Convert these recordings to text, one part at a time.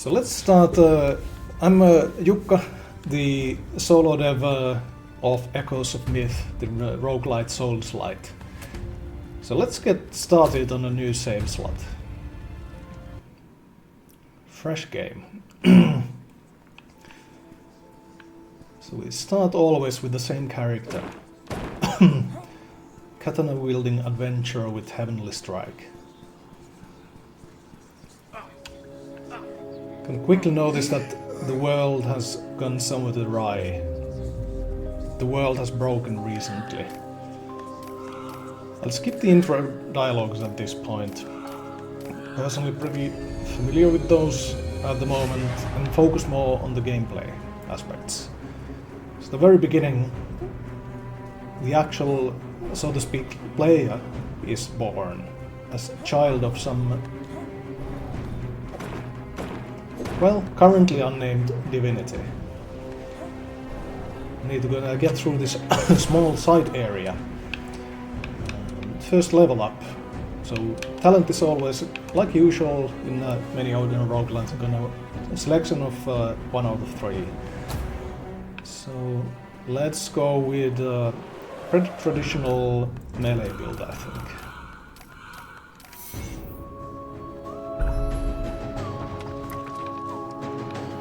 So let's start. I'm Jukka, the solo dev of Echoes of Myth, the roguelite Souls-lite. So let's get started on a new save slot. Fresh game. So we start always with the same character. Katana-wielding adventurer with heavenly strike. You can quickly notice that the world has gone somewhat awry. The world has broken recently. I'll skip the intro dialogues at this point. Personally pretty familiar with those at the moment and focus more on the gameplay aspects. So the very beginning, the actual, so to speak, player is born as a child of some, well, currently unnamed divinity. I need to get through this small side area. First level up. So talent is always, like usual in many other roguelites, a selection of 1 out of 3. So let's go with pretty traditional melee build, I think.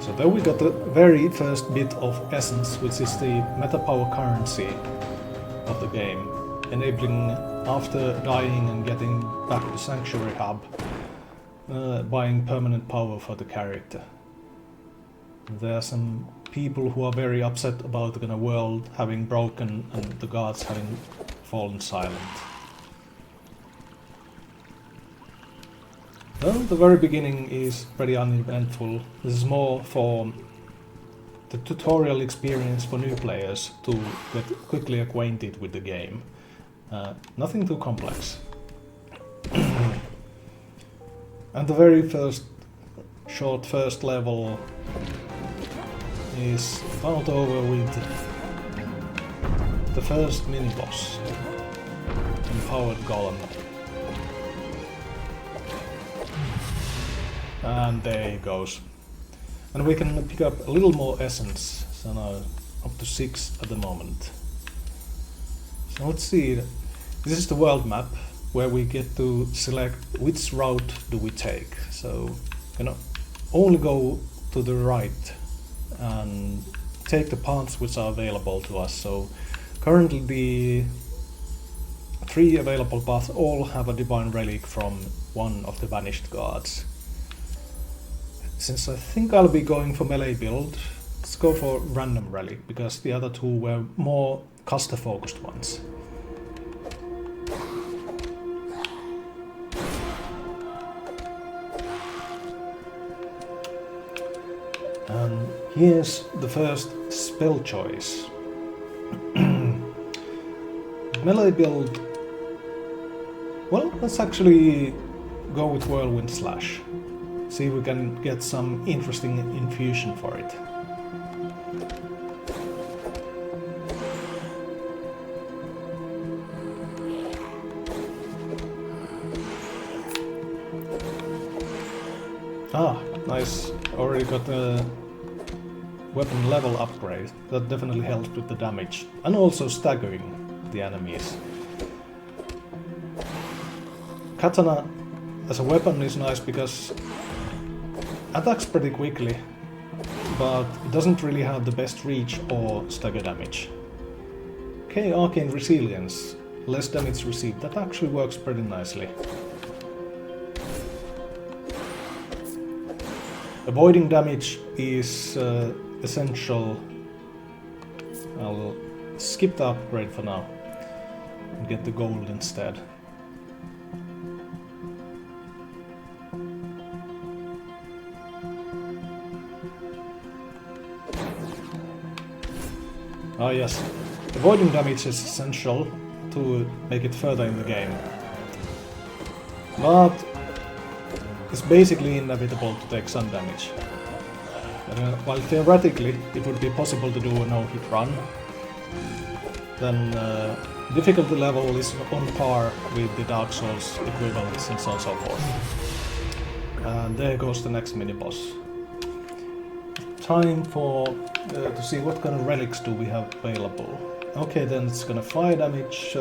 So there we got the very first bit of essence, which is the meta power currency of the game, enabling, after dying and getting back to Sanctuary Hub, buying permanent power for the character. There are some people who are very upset about the world having broken and the gods having fallen silent. Well, the very beginning is pretty uneventful. This is more for the tutorial experience for new players to get quickly acquainted with the game. Nothing too complex. And the very first level is found over with the first mini-boss, Empowered Golem. And there he goes. And we can pick up a little more essence, so now up to 6 at the moment. So let's see, this is the world map where we get to select which route do we take. So only go to the right and take the paths which are available to us. So currently the 3 available paths all have a divine relic from one of the vanished gods. Since I think I'll be going for melee build, let's go for random relic, because the other 2 were more caster focused ones. And here's the first spell choice. Melee build. Well, let's actually go with Whirlwind Slash. See if we can get some interesting infusion for it. Ah, nice. Already got a weapon level upgrade. That definitely helps with the damage. And also staggering the enemies. Katana as a weapon is nice because attacks pretty quickly, but it doesn't really have the best reach or stagger damage. Okay, Arcane Resilience, less damage received, that actually works pretty nicely. Avoiding damage is essential. I'll skip the upgrade for now and get the gold instead. Ah yes, avoiding damage is essential to make it further in the game. But it's basically inevitable to take some damage. While theoretically it would be possible to do a no-hit run, then difficulty level is on par with the Dark Souls equivalents and so on and so forth. And there goes the next mini-boss. time for to see what kind of relics do we have available. Okay, then it's gonna fire damage,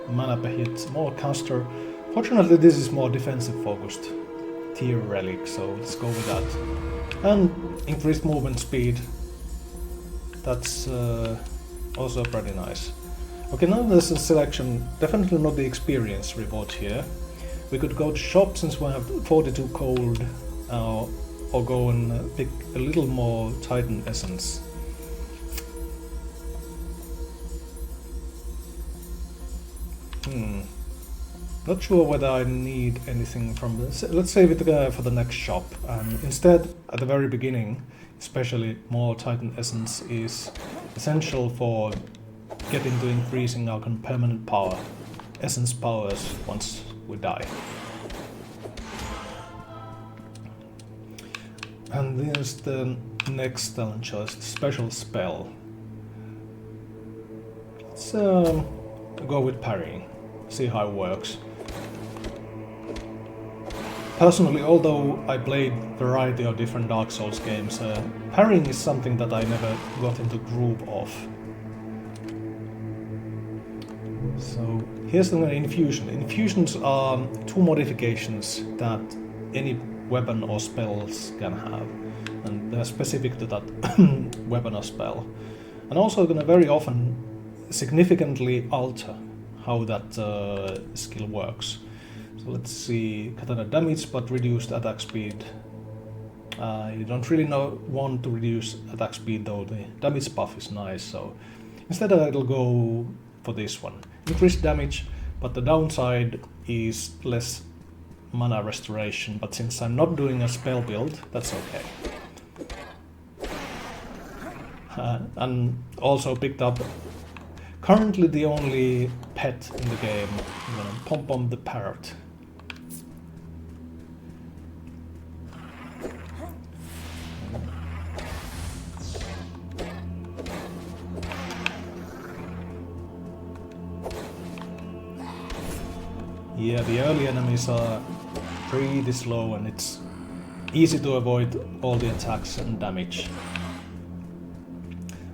mana per hit, more caster. Fortunately, this is more defensive focused tier relic, so let's go with that. And increased movement speed. That's also pretty nice. Okay, now there's a selection. Definitely not the experience reward here. We could go to shop since we have 42 gold, or go and pick a little more Titan essence. Not sure whether I need anything from this. Let's save it for the next shop. Instead, at the very beginning, especially more Titan essence is essential for getting to increasing our permanent power, essence powers once we die. And there's the next talent choice, special spell. Let's go with parrying, see how it works. Personally, although I played a variety of different Dark Souls games, parrying is something that I never got into groove of. So here's the infusion. Infusions are two modifications that any weapon or spells can have, and they're specific to that weapon or spell, and also gonna very often significantly alter how that skill works. So let's see, katana damage but reduced attack speed. You don't really want to reduce attack speed though, the damage buff is nice, so instead I'll go for this one. Increased damage, but the downside is less mana restoration, but since I'm not doing a spell build, that's okay. And also picked up currently the only pet in the game, Pom Pom the parrot. Yeah, the early enemies are pretty slow and it's easy to avoid all the attacks and damage.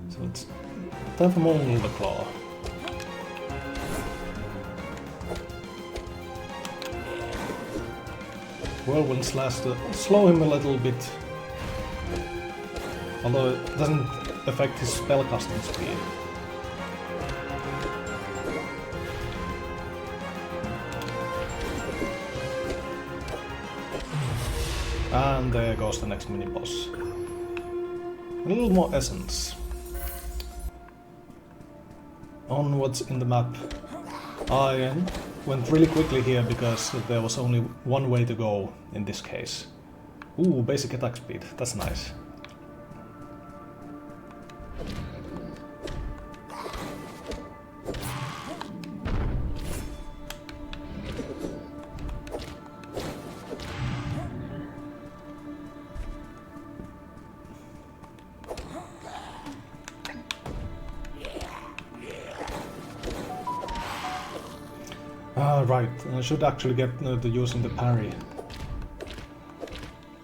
So it's time for Mongol the Claw. Whirlwind Slash to slow him a little bit, although it doesn't affect his spellcasting speed. And there goes the next mini-boss. A little more essence. On what's in the map. I went really quickly here because there was only one way to go in this case. Ooh, basic attack speed, that's nice. Right, I should actually get to using the parry.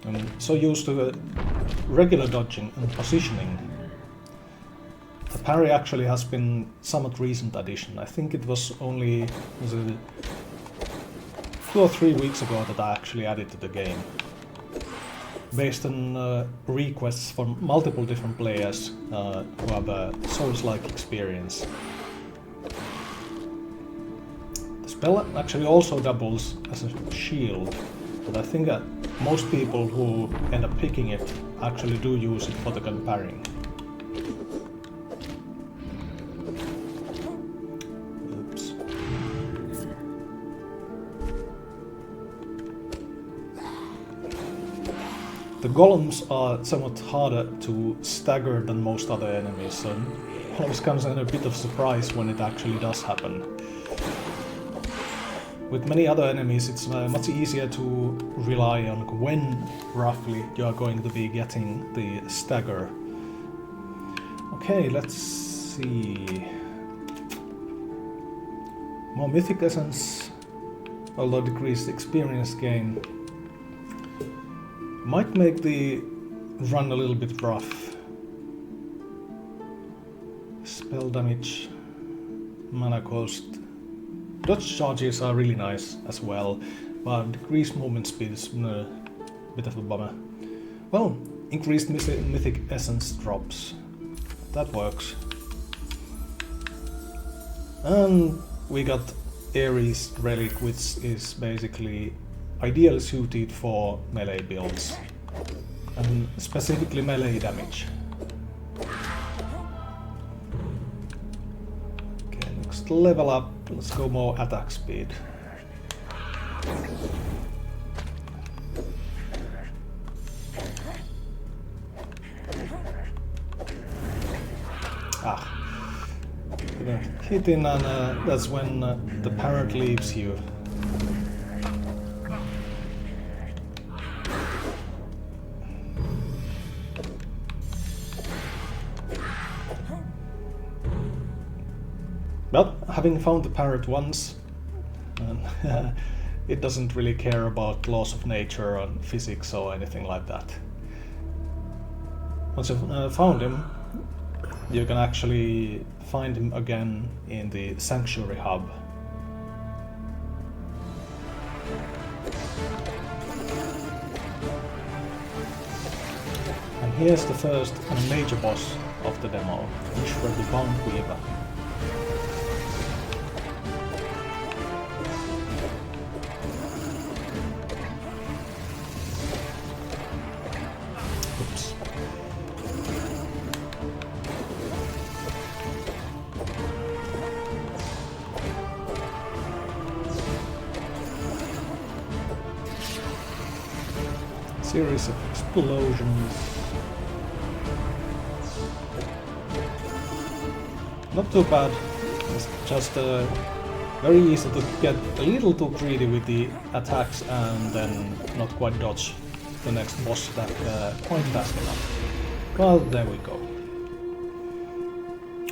I'm so used to regular dodging and positioning. The parry actually has been somewhat recent addition. I think it was only 2 or 3 weeks ago that I actually added to the game. Based on requests from multiple different players who have a Souls-like experience. Spell actually also doubles as a shield, but I think that most people who end up picking it actually do use it for the gun parrying. Oops. The golems are somewhat harder to stagger than most other enemies, so it always comes in a bit of surprise when it actually does happen. With many other enemies, it's much easier to rely on when roughly you are going to be getting the stagger. Okay, let's see. More mythic essence, although decreased experience gain. Might make the run a little bit rough. Spell damage, mana cost. Dodge charges are really nice as well, but decreased movement speed is a bit of a bummer. Well, increased mythic essence drops. That works. And we got Ares Relic, which is basically ideally suited for melee builds, and specifically melee damage. Okay, next level up, let's go more attack speed. Hit in, and that's when the parrot leaves you. Well, having found the parrot once, it doesn't really care about laws of nature or physics or anything like that. Once you've found him, you can actually find him again in the Sanctuary Hub. And here's the first and major boss of the demo, Ishra the Bound Weaver. Oops. Series of explosions. Not too bad. It's just very easy to get a little too greedy with the attacks and then not quite dodge the next boss attack quite fast enough. Well, there we go.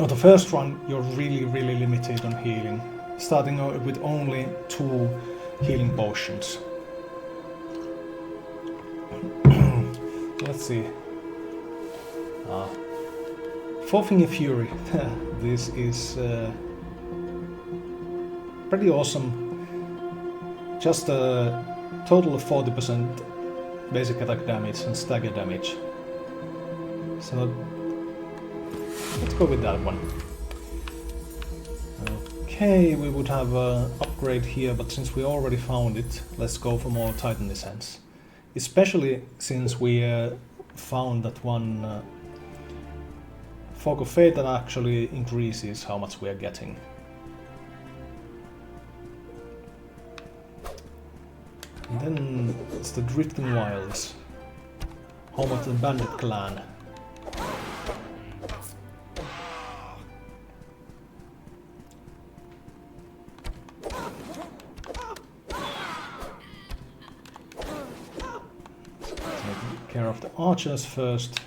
On the first run, you're really limited on healing, starting with only 2 healing potions. Let's see. Four-Finger Fury. This is pretty awesome. Just a total of 40% basic attack damage and stagger damage. So let's go with that one. Okay, we would have an upgrade here, but since we already found it, let's go for more Titan Essence. Especially since we found that one Fog of Fate that actually increases how much we are getting. And then it's the Drifting Wilds, home of the Bandit clan. Care of the archers first.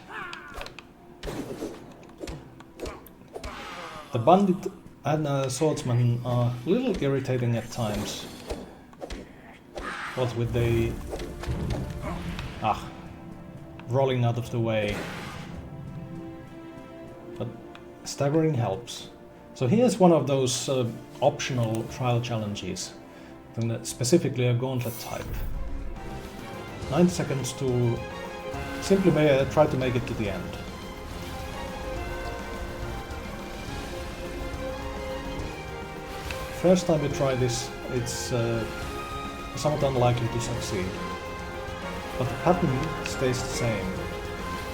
The bandit and swordsman are a little irritating at times. What with the rolling out of the way. But staggering helps. So here's one of those optional trial challenges, and specifically a gauntlet type. 9 seconds to simply try to make it to the end. First time you try this, it's somewhat unlikely to succeed. But the pattern stays the same.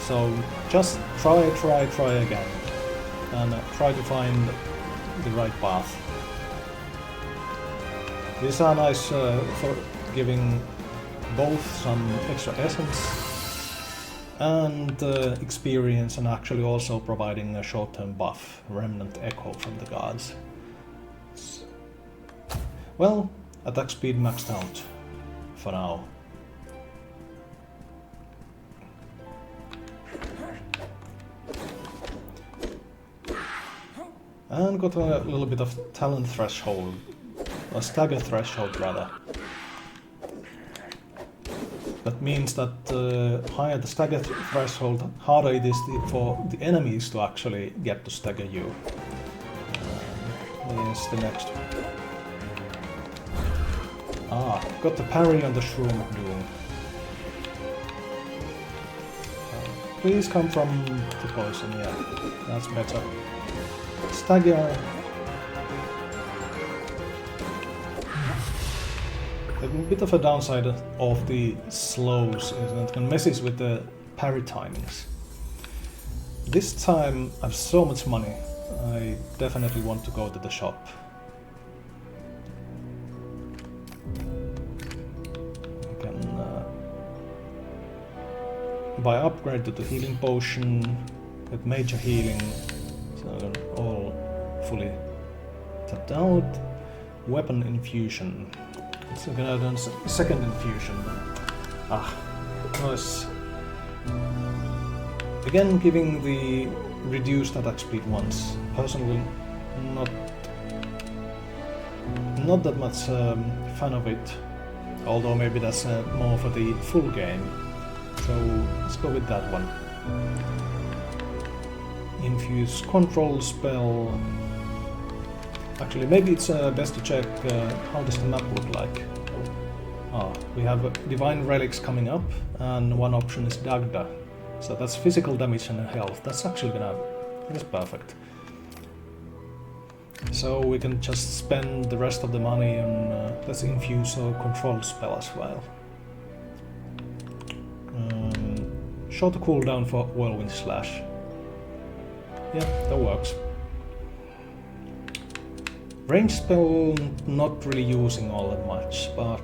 So just try again. And try to find the right path. These are nice for giving both some extra essence and experience, and actually also providing a short-term buff, Remnant Echo from the gods. Well, attack speed maxed out for now. And got a little bit of talent threshold, or stagger threshold rather. That means that higher the stagger threshold, harder it is for the enemies to actually get to stagger you. Here's the next one. Ah, got the parry on the Shroom of Doom. Please come from the poison, yeah, that's better. Stagger. A bit of a downside of the slows is that it messes with the parry timings. This time I have so much money, I definitely want to go to the shop. I can buy upgrade to the healing potion, get major healing, so I'm all fully tapped out. Weapon infusion. So I'm gonna do second infusion. Ah, nice. Again, giving the reduced attack speed once. Personally, not that much fan of it. Although maybe that's more for the full game. So let's go with that one. Infuse control spell. Actually, maybe it's best to check how does the map look like. Ah, we have divine relics coming up, and one option is Dagda. So that's physical damage and health. That's actually that's perfect. So we can just spend the rest of the money on let's infuse a control spell as well. Shorter cooldown for Whirlwind Slash. Yeah, that works. Range spell not really using all that much, but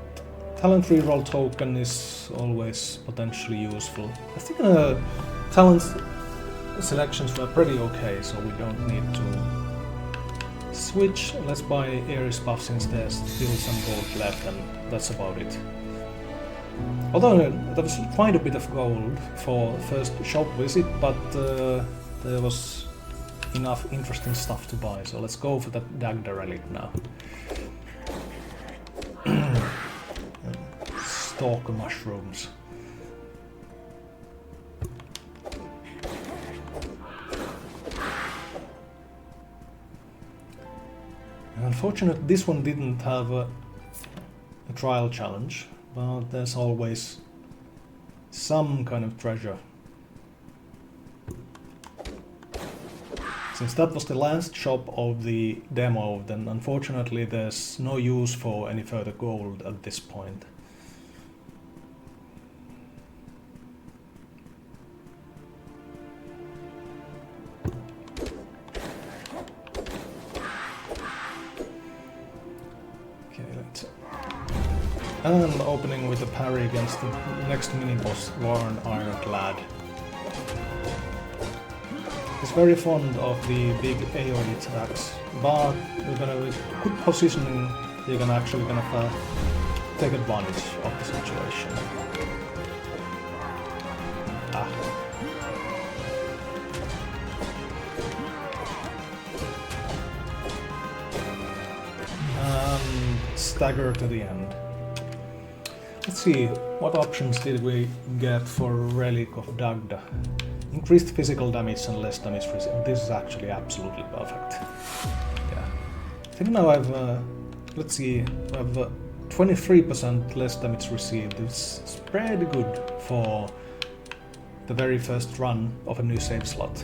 talent reroll token is always potentially useful. I think talent selections were pretty okay, so we don't need to switch. Let's buy Ares buff since there's still some gold left, and that's about it. Although there was quite a bit of gold for first shop visit, but there was enough interesting stuff to buy, so let's go for that Dagda relic now. Stalker mushrooms. Unfortunately, this one didn't have a trial challenge, but there's always some kind of treasure. Since that was the last shop of the demo, then unfortunately there's no use for any further gold at this point. Okay, let's... And opening with a parry against the next mini-boss, Warren Ironclad. He's very fond of the big AoE attacks, but with good positioning, you're actually gonna take advantage of the situation. Ah. And stagger to the end. Let's see, what options did we get for Relic of Dagda? Increased physical damage and less damage received. This is actually absolutely perfect. Yeah. I think now I've, let's see, I have 23% less damage received. It's pretty good for the very first run of a new save slot.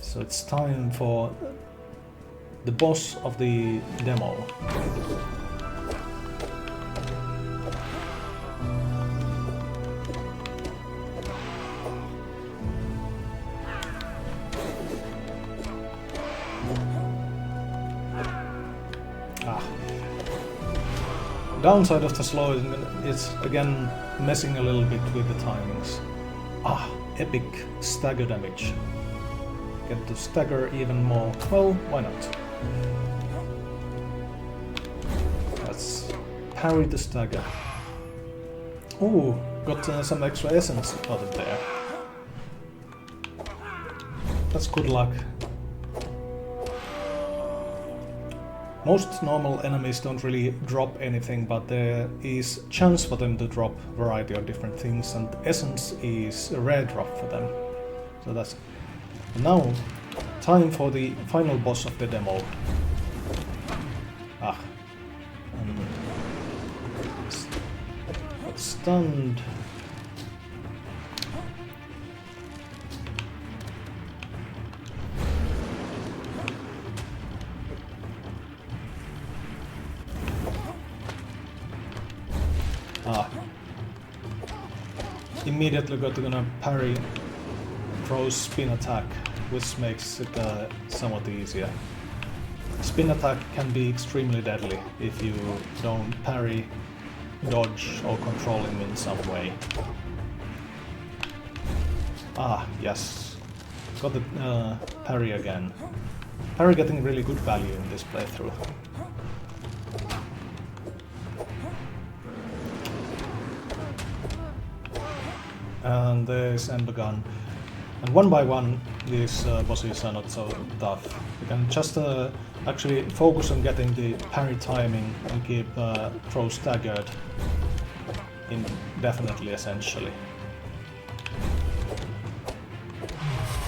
So it's time for the boss of the demo. Downside of the slow is again messing a little bit with the timings. Ah, epic stagger damage. Get to stagger even more. Well, why not? Let's parry the stagger. Ooh, got some extra essence out of there. That's good luck. Most normal enemies don't really drop anything, but there is chance for them to drop variety of different things, and essence is a rare drop for them. So that's now time for the final boss of the demo. Got stunned. Immediately got to gonna parry Crow's spin attack, which makes it somewhat easier. Spin attack can be extremely deadly if you don't parry, dodge or control him in some way. Yes. Got the parry again. Parry getting really good value in this playthrough. And there's Endergun. And one by one, these bosses are not so tough. You can just actually focus on getting the parry timing and keep Crow staggered indefinitely, essentially.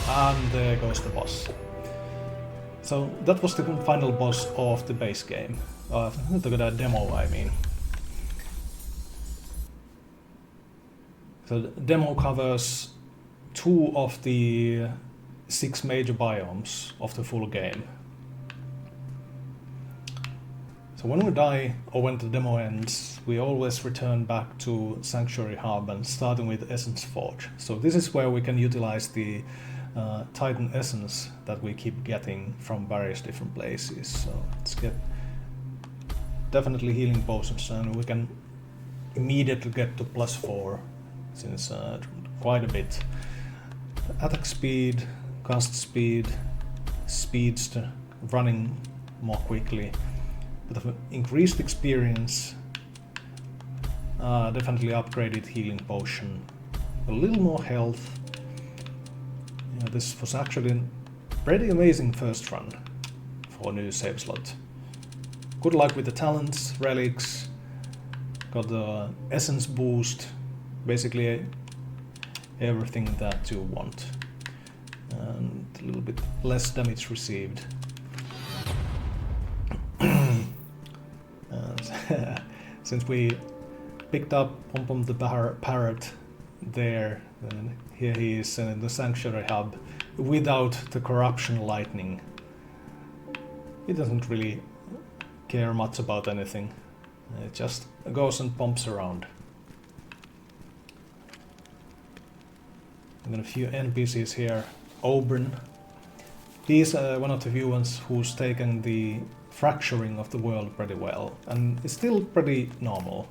And there goes the boss. So that was the final boss of the base game. The demo, I mean. So the demo covers 2 of the 6 major biomes of the full game. So when we die, or when the demo ends, we always return back to Sanctuary Hub and starting with Essence Forge. So this is where we can utilize the Titan Essence that we keep getting from various different places. So let's get definitely healing potions, and we can immediately get to +4 since quite a bit. Attack speed, cast speed, speeds to running more quickly, bit of increased experience, definitely upgraded healing potion, a little more health. Yeah, this was actually a pretty amazing first run for a new save slot. Good luck with the talents, relics, got the essence boost, basically everything that you want, and a little bit less damage received. Since we picked up Pom Pom the Parrot there, and here he is in the Sanctuary Hub without the corruption lightning. He doesn't really care much about anything, it just goes and pumps around. And then a few NPCs here. Oberon. He's one of the few ones who's taken the fracturing of the world pretty well, and it's still pretty normal.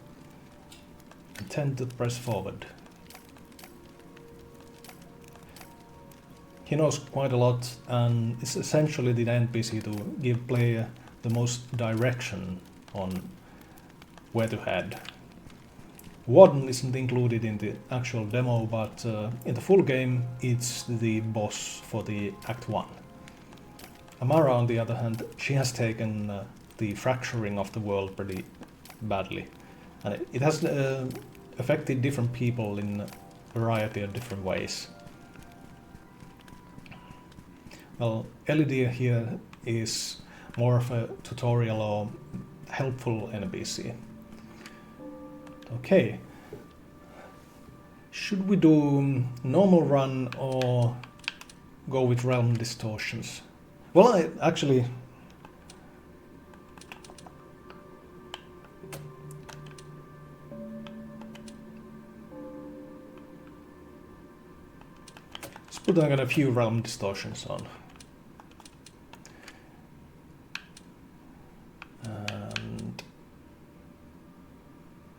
I tend to press forward. He knows quite a lot, and is essentially the NPC to give player the most direction on where to head. Warden isn't included in the actual demo, but in the full game it's the boss for the Act 1. Amara, on the other hand, she has taken the fracturing of the world pretty badly. And it has affected different people in a variety of different ways. Well, Elidir here is more of a tutorial or helpful NPC. Okay. Should we do normal run or go with Realm Distortions? Well, I actually... let's put a few Realm Distortions on. And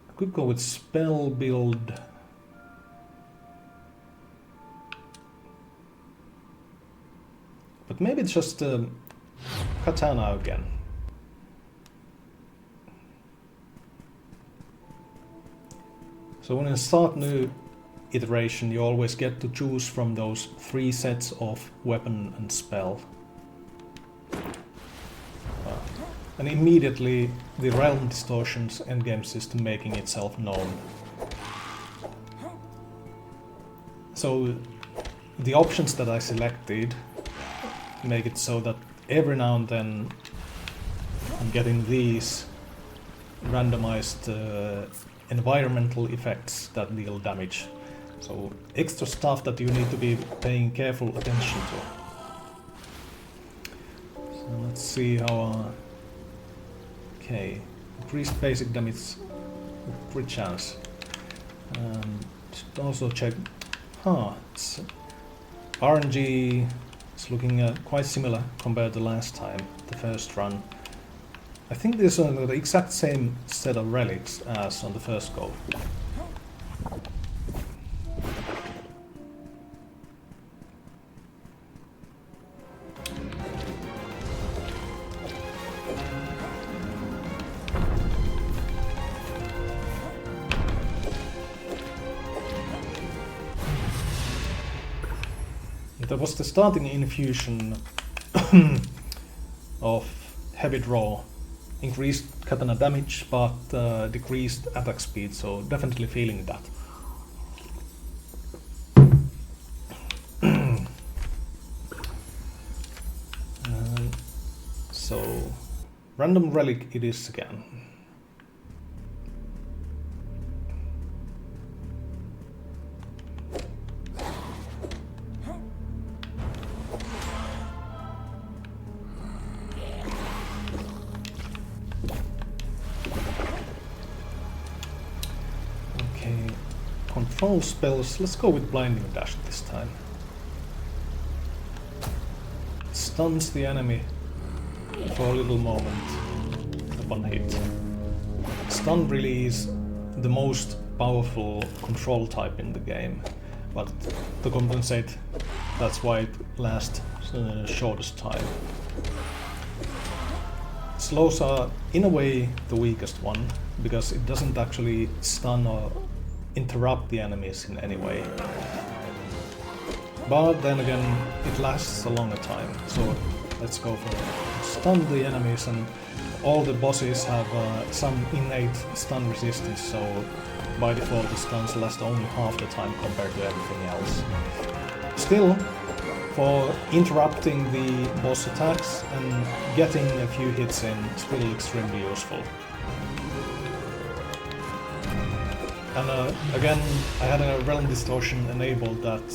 I could go with spell build. But maybe it's just Katana again. So when you start new iteration, you always get to choose from those 3 sets of weapon and spell. and immediately the Realm Distortions endgame system making itself known. So the options that I selected make it so that every now and then I'm getting these randomized environmental effects that deal damage. So extra stuff that you need to be paying careful attention to. So let's see how... okay, increased basic damage with crit chance. Should also check... it's RNG is looking quite similar compared to last time, the first run. I think this is the exact same set of relics as on the first go. That was the starting infusion of heavy draw. Increased katana damage, but decreased attack speed, so definitely feeling that. So, random relic it is again. Control spells, let's go with Blinding Dash this time. Stuns the enemy for a little moment upon hit. Stun really is the most powerful control type in the game, but to compensate, that's why it lasts shortest time. Slows are in a way the weakest one, because it doesn't actually stun or interrupt the enemies in any way. But then again, it lasts a longer time, so let's go for it. Stun the enemies, and all the bosses have some innate stun resistance, so by default the stuns last only half the time compared to everything else. Still, for interrupting the boss attacks and getting a few hits in, still extremely useful. And again, I had a Realm Distortion enabled that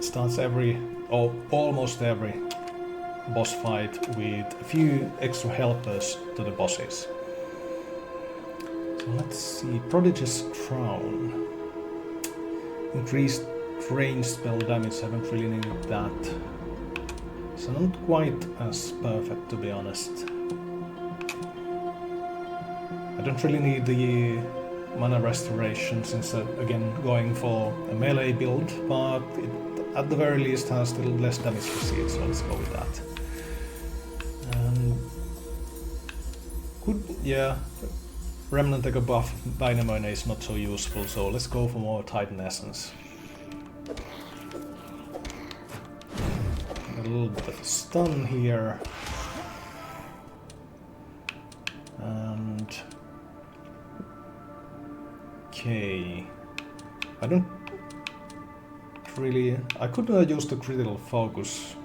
starts every, or almost every, boss fight with a few extra helpers to the bosses. So let's see, Prodigy's Crown. Increased range spell damage, haven't really needed that. So not quite as perfect, to be honest. I don't really need the mana restoration, since again going for a melee build, but it at the very least has still less damage received, so let's go with that. Yeah, Remnant Echo buff Dynamo is not so useful, so let's go for more Titan Essence. A little bit of stun here. And okay, I don't really... I could use the critical focus.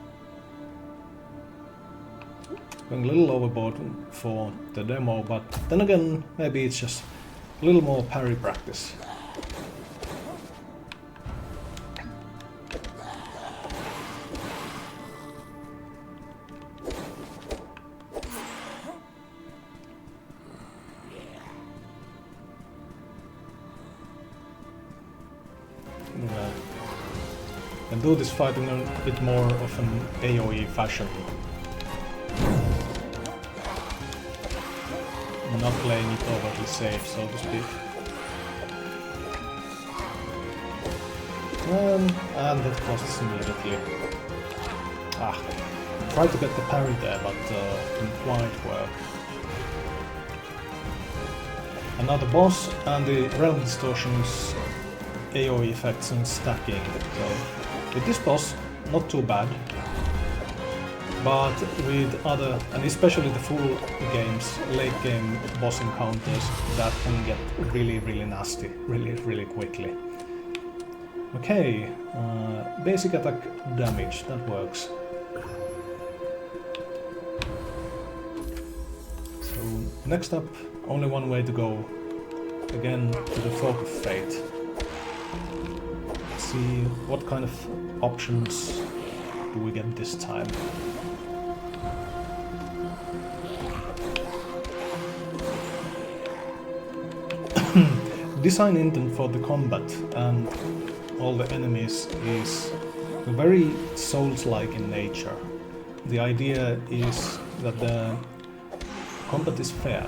Going a little overboard for the demo, but then again, maybe it's just a little more parry practice. And do this fight in a bit more of an AoE fashion. Not playing it overly safe, so to speak. And that costs immediately. Tried to get the parry there, but didn't quite work. Another boss, and the Realm Distortions AoE effects and stacking. So with this boss, not too bad. but with other, and especially the full games, late game boss encounters, that can get really, really nasty, really, really quickly. Okay, basic attack damage, that works. So next up, only one way to go, again to the Folk of Fate. Let's see what kind of options do we get this time. Design intent for the combat and all the enemies is very Souls-like in nature. The idea is that the combat is fair.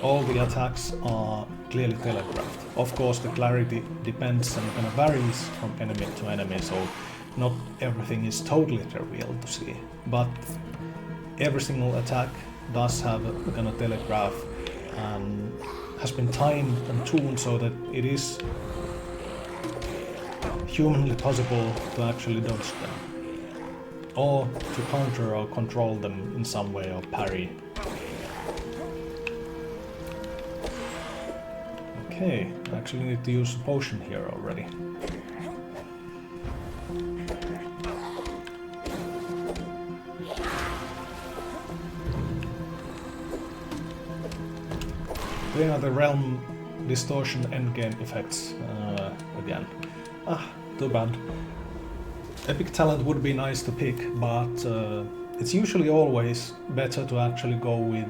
All the attacks are clearly telegraphed. Of course, the clarity depends and kind of varies from enemy to enemy, so not everything is totally trivial to see. But every single attack does have a kind of telegraph and has been timed and tuned so that it is humanly possible to actually dodge them, or to counter or control them in some way or parry. Okay, I actually need to use a potion here already. There are the Realm Distortion endgame effects again. Too bad. Epic talent would be nice to pick, but it's usually always better to actually go with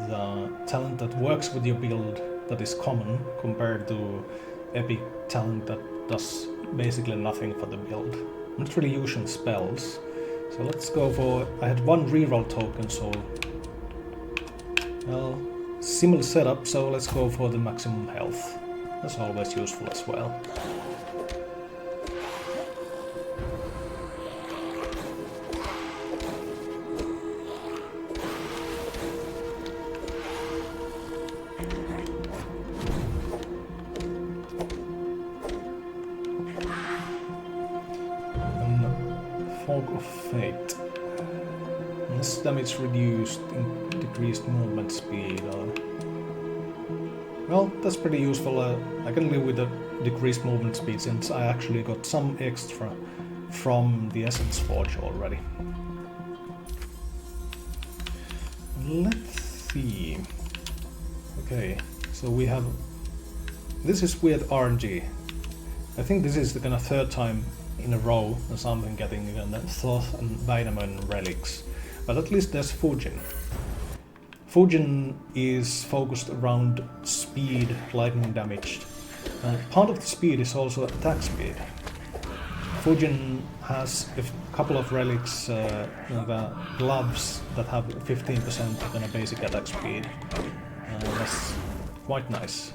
talent that works with your build, that is common, compared to epic talent that does basically nothing for the build. I'm not really using spells, so let's go for... I had one reroll token, so... Well, similar setup, so let's go for the maximum health. That's always useful as well. Of Fate. This damage reduced, decreased movement speed. Well, that's pretty useful. I can live with the decreased movement speed since I actually got some extra from the Essence Forge already. Let's see. Okay, so we have... This is weird RNG. I think this is the kind of third time in a row or something getting Thoth and Vitamin relics. But at least there's Fujin. Fujin is focused around speed, lightning damage. And part of the speed is also attack speed. Fujin has a couple of relics, the gloves that have 15% kind of basic attack speed. That's quite nice.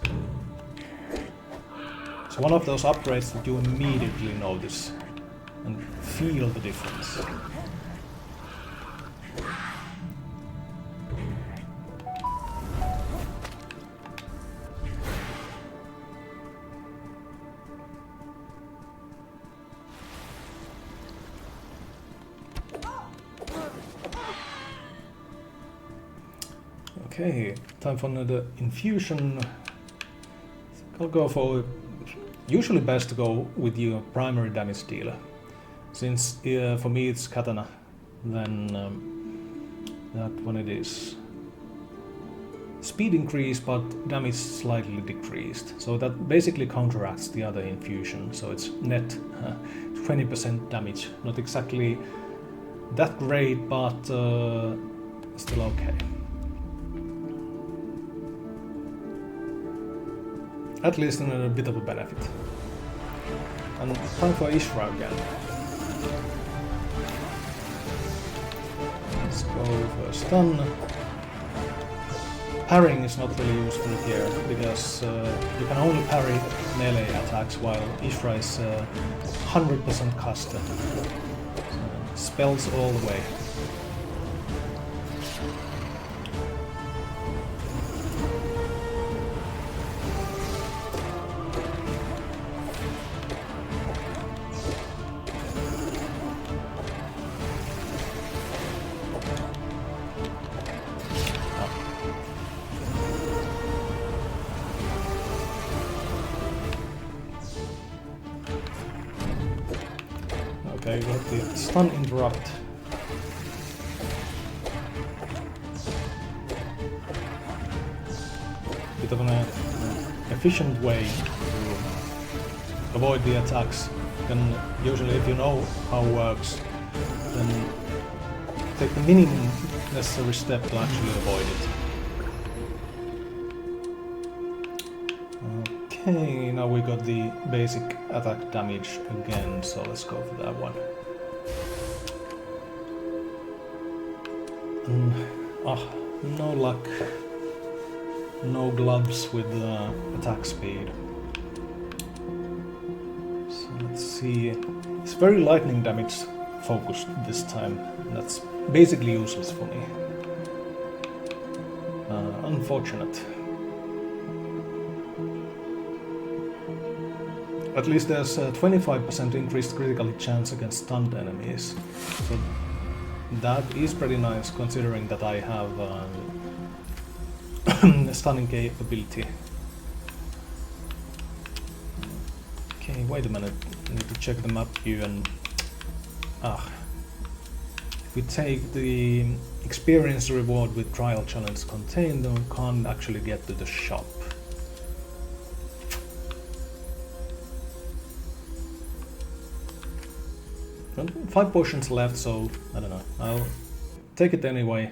It's one of those upgrades that you immediately notice and feel the difference. Okay, time for another infusion. I'll go for... Usually best to go with your primary damage dealer, since for me it's Katana, then that one it is. Speed increase, but damage slightly decreased, so that basically counteracts the other infusion, so it's net 20% damage. Not exactly that great, but still okay. At least in a bit of a benefit. And time for Ishra again. Let's go for a stun. Parrying is not really useful here, because you can only parry melee attacks, while Ishra is 100% custom. Spells all the way. Okay, got the stun interrupt. Bit of an efficient way to avoid the attacks. You can usually, if you know how it works, then take the minimum necessary step to actually avoid it. Okay, now we got the basic attack damage again, so let's go for that one. No luck. No gloves with attack speed. So let's see. It's very lightning damage focused this time. That's basically useless for me. Unfortunate. At least there's a 25% increased critical hit chance against stunned enemies. So that is pretty nice considering that I have stunning capability. Okay, wait a minute. I need to check the map view and... If we take the experience reward with trial challenge contained, then we can't actually get to the shop. Well, 5 potions left, so I don't know. I'll take it anyway.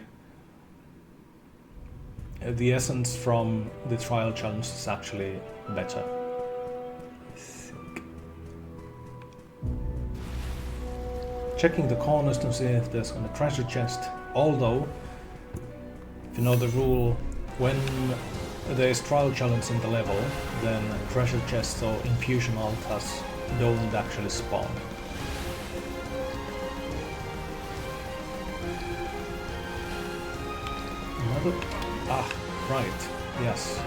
The essence from the trial challenge is actually better. I think. Checking the corners to see if there's a treasure chest. Although, if you know the rule, when there is trial challenge in the level, then treasure chests or infusion altars don't actually spawn. Right, yes.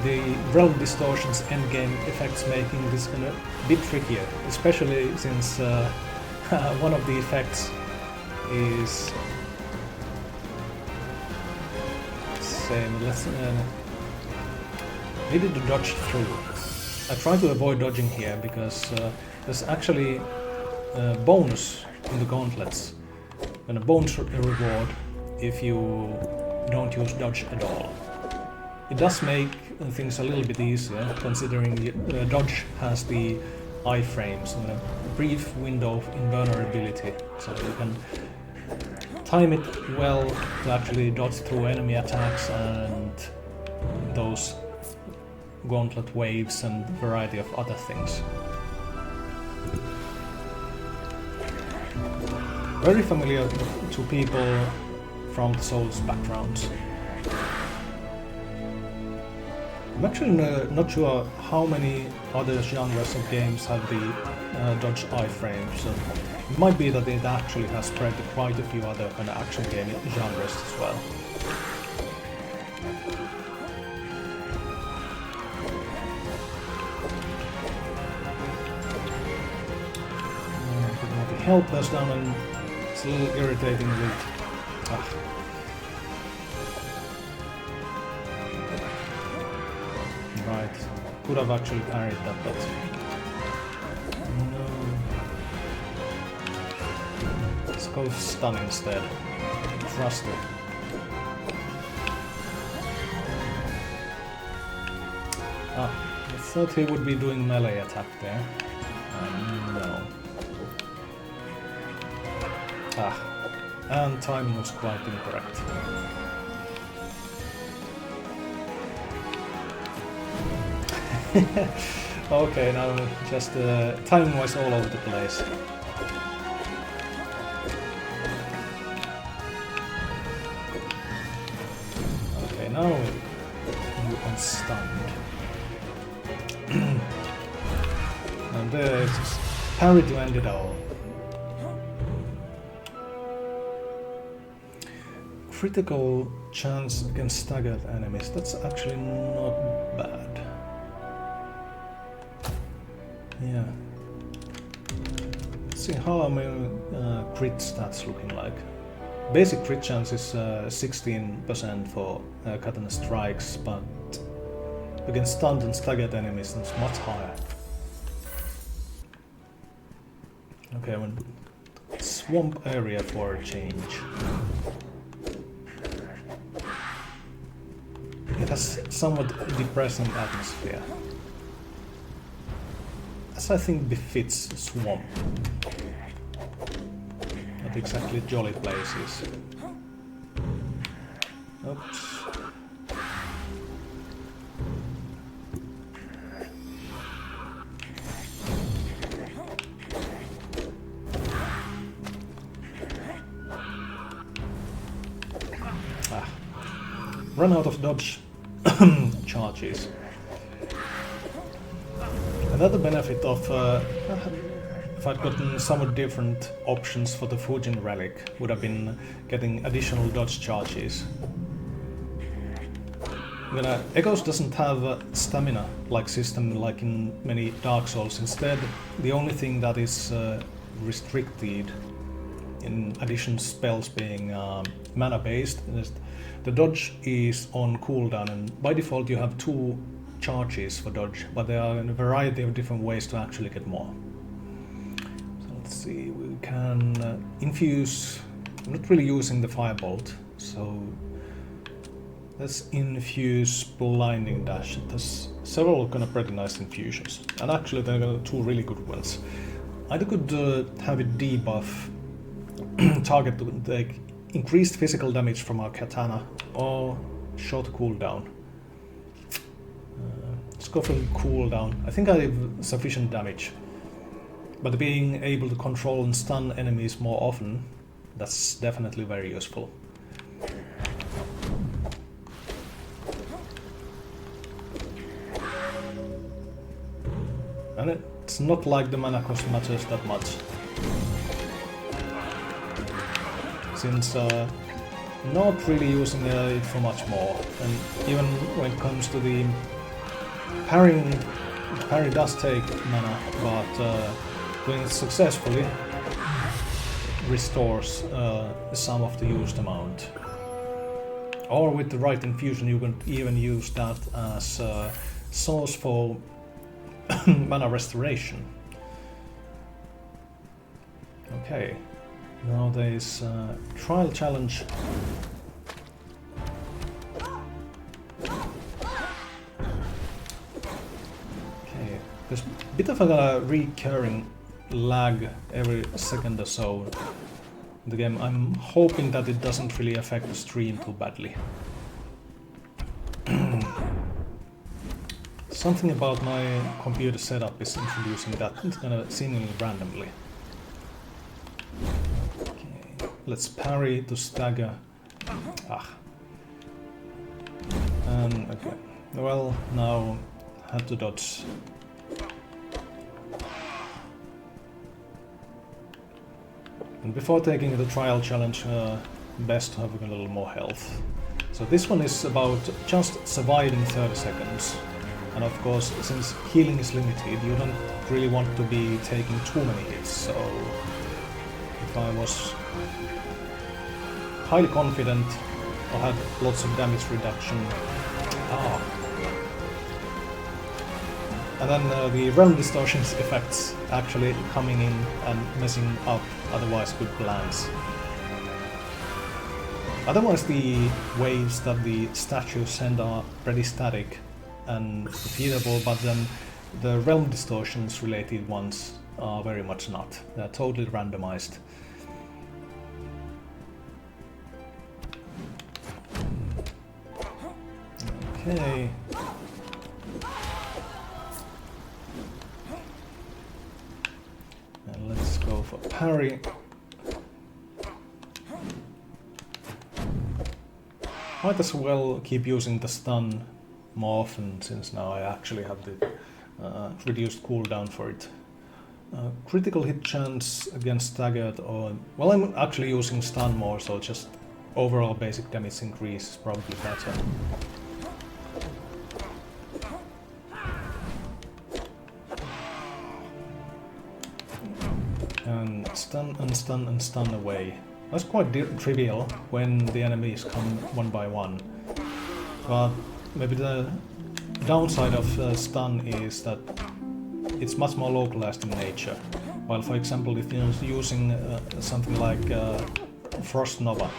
The Realm Distortions endgame effects making this a bit trickier, especially since one of the effects is... needed to dodge through. I try to avoid dodging here because there's actually a bonus in the gauntlets and a bonus reward if you don't use dodge at all. It does make things a little bit easier, considering dodge has the iframes and a brief window of invulnerability, so you can time it well to actually dodge through enemy attacks and those gauntlet waves and variety of other things. Very familiar to people from the Souls backgrounds. I'm actually not sure how many other genres of games have the dodge iframes. So it might be that it actually has spread to quite a few other kind of action game genres as well. The health goes down and it's a little irritating with... Right, could have actually parried that, but... No. Let's go stun instead. Trust it. I thought he would be doing melee attack there. No. And timing was quite incorrect. Okay, now just timing was all over the place. Okay, now you are stunned. And there it's parry to end it all. Critical chance against staggered enemies, that's actually not bad. Yeah. Let's see how are my crit stats looking like. Basic crit chance is 16% for katana strikes, but against stunned and staggered enemies it's much higher. Okay, swamp area for a change. It has somewhat depressing atmosphere, as I think befits swamp. Not exactly jolly places. Oops. Run out of dodge charges. Another benefit of if I'd gotten somewhat different options for the Fujin relic would have been getting additional dodge charges. Echoes doesn't have a stamina like system like in many Dark Souls. Instead, the only thing that is restricted in addition to spells being mana based is the dodge is on cooldown, and by default you have 2 charges for dodge, but there are a variety of different ways to actually get more. So let's see, we can infuse. I'm not really using the firebolt, so let's infuse blinding dash. There's several kind of pretty nice infusions, and actually there are 2 really good ones. Either could have it debuff target to take increased physical damage from our katana or short cooldown. Let's go for cooldown. I think I have sufficient damage, but being able to control and stun enemies more often, that's definitely very useful. And it's not like the mana cost matters that much, since not really using it for much more, and even when it comes to the parrying, the parry does take mana, but doing it successfully restores some of the used amount. Or with the right infusion you can even use that as a source for mana restoration. Okay. Now there's trial challenge. Okay, there's a bit of a recurring lag every second or so in the game. I'm hoping that it doesn't really affect the stream too badly. Something about my computer setup is introducing that seemingly randomly. Let's parry to stagger. And okay. Well, now have to dodge. And before taking the trial challenge, best to have a little more health. So this one is about just surviving 30 seconds. And of course, since healing is limited, you don't really want to be taking too many hits. So if I was highly confident or had lots of damage reduction. And then the Realm Distortions effects actually coming in and messing up otherwise good plans. Otherwise the waves that the statues send are pretty static and defeatable, but then the Realm Distortions related ones are very much not. They're totally randomized. Okay. And let's go for parry. Might as well keep using the stun more often, since now I actually have the reduced cooldown for it. Critical hit chance against staggered, or well, I'm actually using stun more, so just overall basic damage increase is probably better. And stun and stun and stun away. That's quite trivial when the enemies come one by one. But maybe the downside of stun is that it's much more localized in nature. While for example if you're using something like Frost Nova,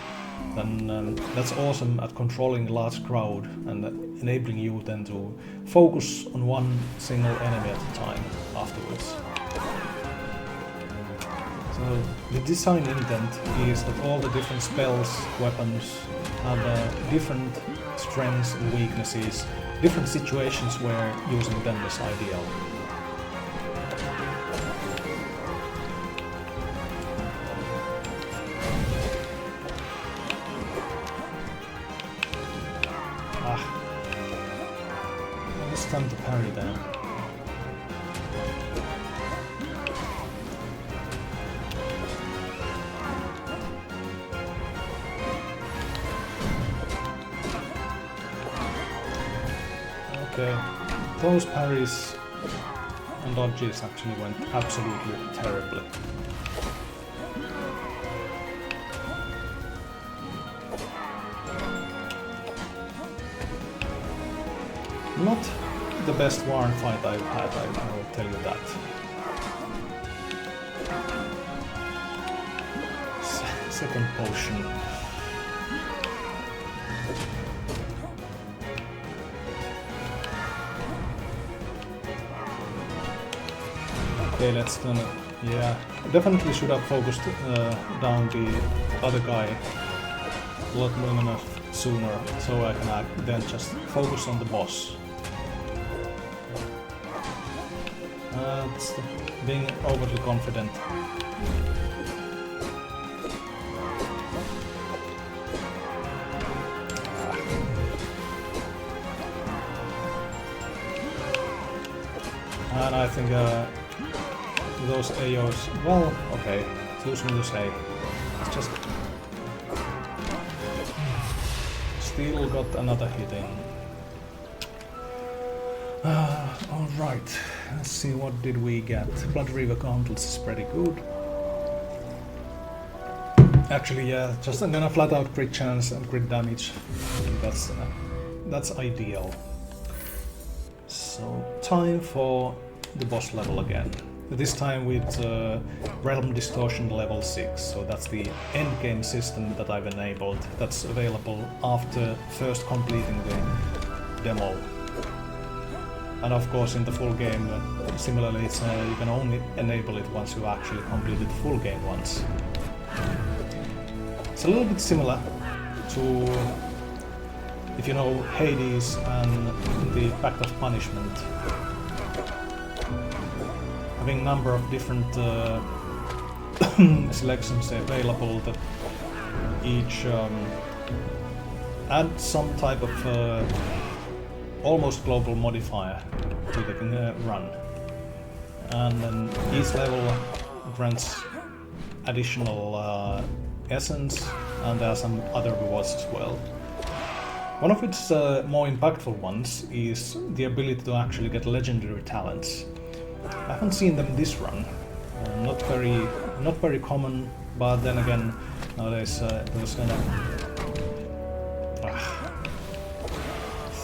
then that's awesome at controlling a large crowd and enabling you then to focus on one single enemy at a time afterwards. So the design intent is that all the different spells, weapons have different strengths and weaknesses, different situations where using them is ideal. It's time to parry them. Okay, those parries and dodges actually went absolutely terribly. Not the best Warren fight I've had, I will tell you that. Second potion. Okay, let's then... yeah, definitely should have focused down the other guy a lot long enough sooner, so I can then just focus on the boss. It's being overly confident. And I think those AOs, well, okay, too soon to say. It's just... still got another hit in. Alright, let's see what did we get. Blood River Gauntlets is pretty good. Actually, yeah, just I'm gonna flat out crit chance and crit damage. That's ideal. So, time for the boss level again. This time with Realm Distortion level 6, so that's the endgame system that I've enabled. That's available after first completing the demo. And of course in the full game, similarly, it's, you can only enable it once you actually completed the full game once. It's a little bit similar to, if you know, Hades and the Pact of Punishment. Having a number of different selections available that each add some type of almost global modifier to the run. And then each level grants additional essence, and there are some other rewards as well. One of its more impactful ones is the ability to actually get legendary talents. I haven't seen them this run. Not very common, but then again, nowadays it was kind of...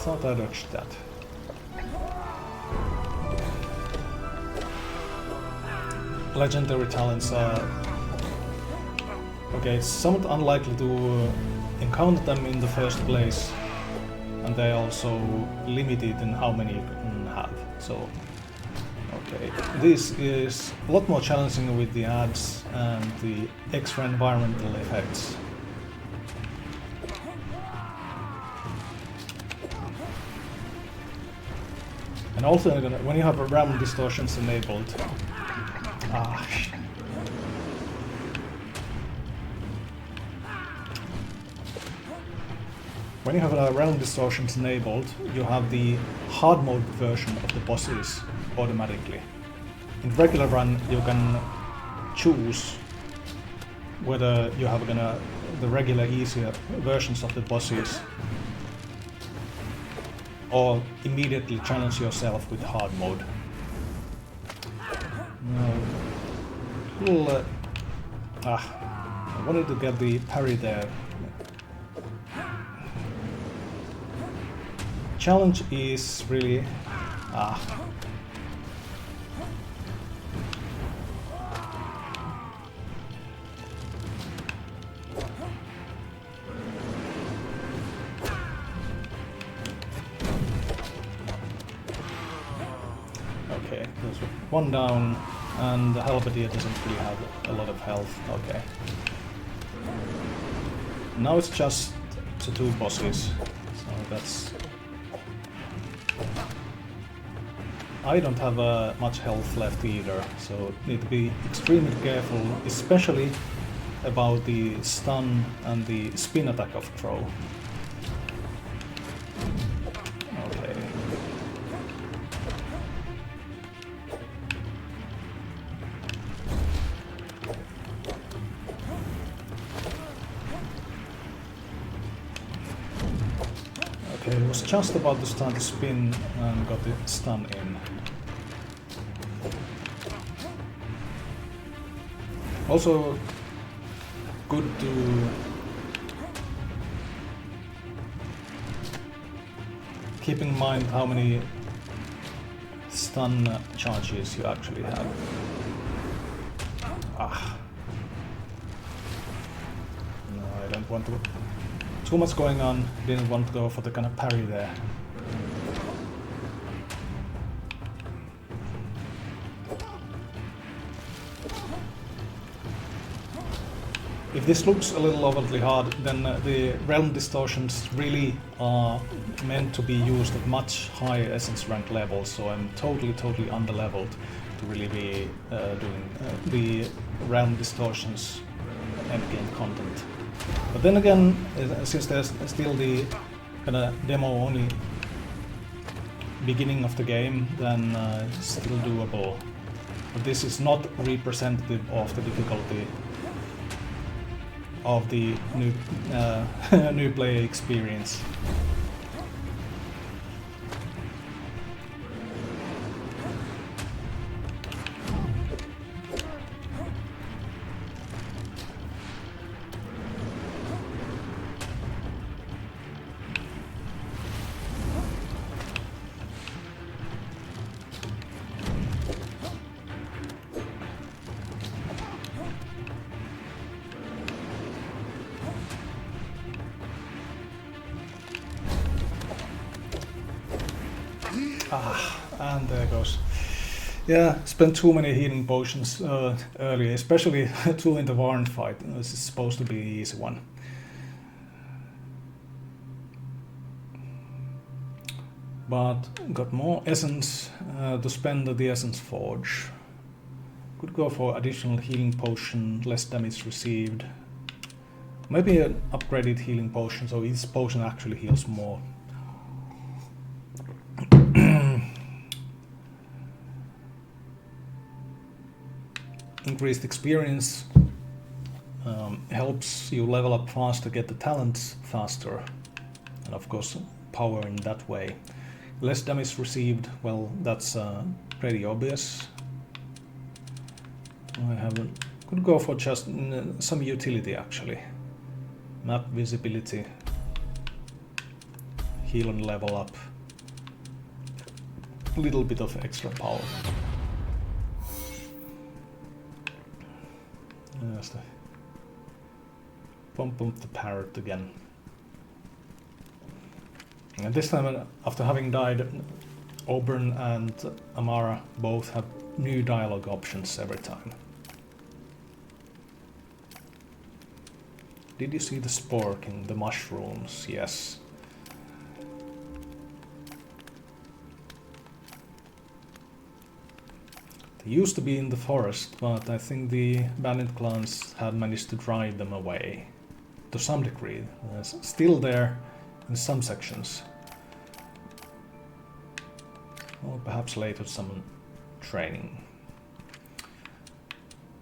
thought I dodged that. Legendary talents are... okay, it's somewhat unlikely to encounter them in the first place, and they're also limited in how many you can have, so... okay, this is a lot more challenging with the ads and the extra environmental effects. And also, when you have a Realm Distortions enabled, when you have a Realm Distortions enabled, you have the hard mode version of the bosses automatically. In regular run, you can choose whether you have the regular easier versions of the bosses, or immediately challenge yourself with hard mode. I wanted to get the parry there. Challenge is really... One down, and the halberdier doesn't really have a lot of health. Okay. Now it's just the two bosses, so that's... I don't have much health left either, so need to be extremely careful, especially about the stun and the spin attack of Crow. Okay. Okay, it was just about to start to spin and got the stun in. Also, good to keep in mind how many stun charges you actually have. Ah. No, I don't want to... Too much going on, didn't want to go for the kind of parry there. If this looks a little overly hard, then the Realm Distortions really are meant to be used at much higher Essence rank levels, so I'm totally underleveled to really be doing the Realm Distortions endgame content. But then again, since there's still the kind of demo only beginning of the game, then it's still doable. But this is not representative of the difficulty of the new new player experience. Ah, and there goes. Yeah, spent too many healing potions earlier, especially two in the Warren fight. This is supposed to be the easy one. But got more essence to spend at the Essence Forge. Could go for additional healing potion, less damage received. Maybe an upgraded healing potion, so each potion actually heals more. Increased experience helps you level up faster, get the talents faster, and of course power in that way. Less damage received, well, that's pretty obvious. Could go for just some utility actually. Map visibility, heal and level up, a little bit of extra power. Just pump the parrot again. And this time, after having died, Auburn and Amara both have new dialogue options every time. Did you see the spork in the mushrooms? Yes. They used to be in the forest, but I think the bandit clans have managed to drive them away. To some degree. They're still there in some sections. Or perhaps later some training.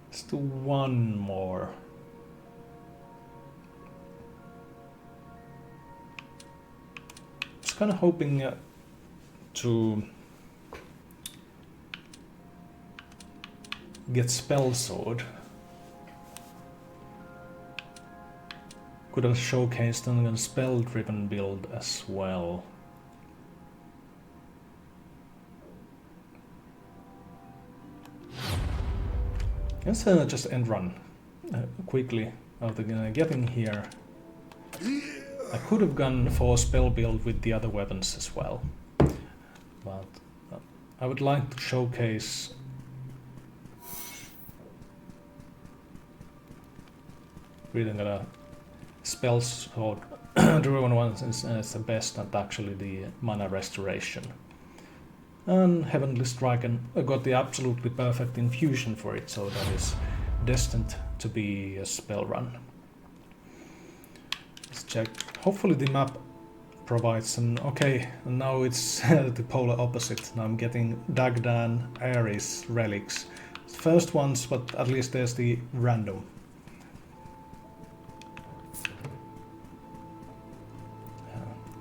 Let's do one more. I was kind of hoping to get Spell Sword. Could have showcased a spell-driven build as well. Let's just end run quickly after getting here. I could have gone for a spell build with the other weapons as well, but I would like to showcase really gonna spell sword. The Ruin one is the best at actually the mana restoration. And Heavenly Strike, and I got the absolutely perfect infusion for it, so that is destined to be a spell run. Let's check. Hopefully the map provides some... Okay, now it's the polar opposite. Now I'm getting Dagdan Ares relics. First ones, but at least there's the random.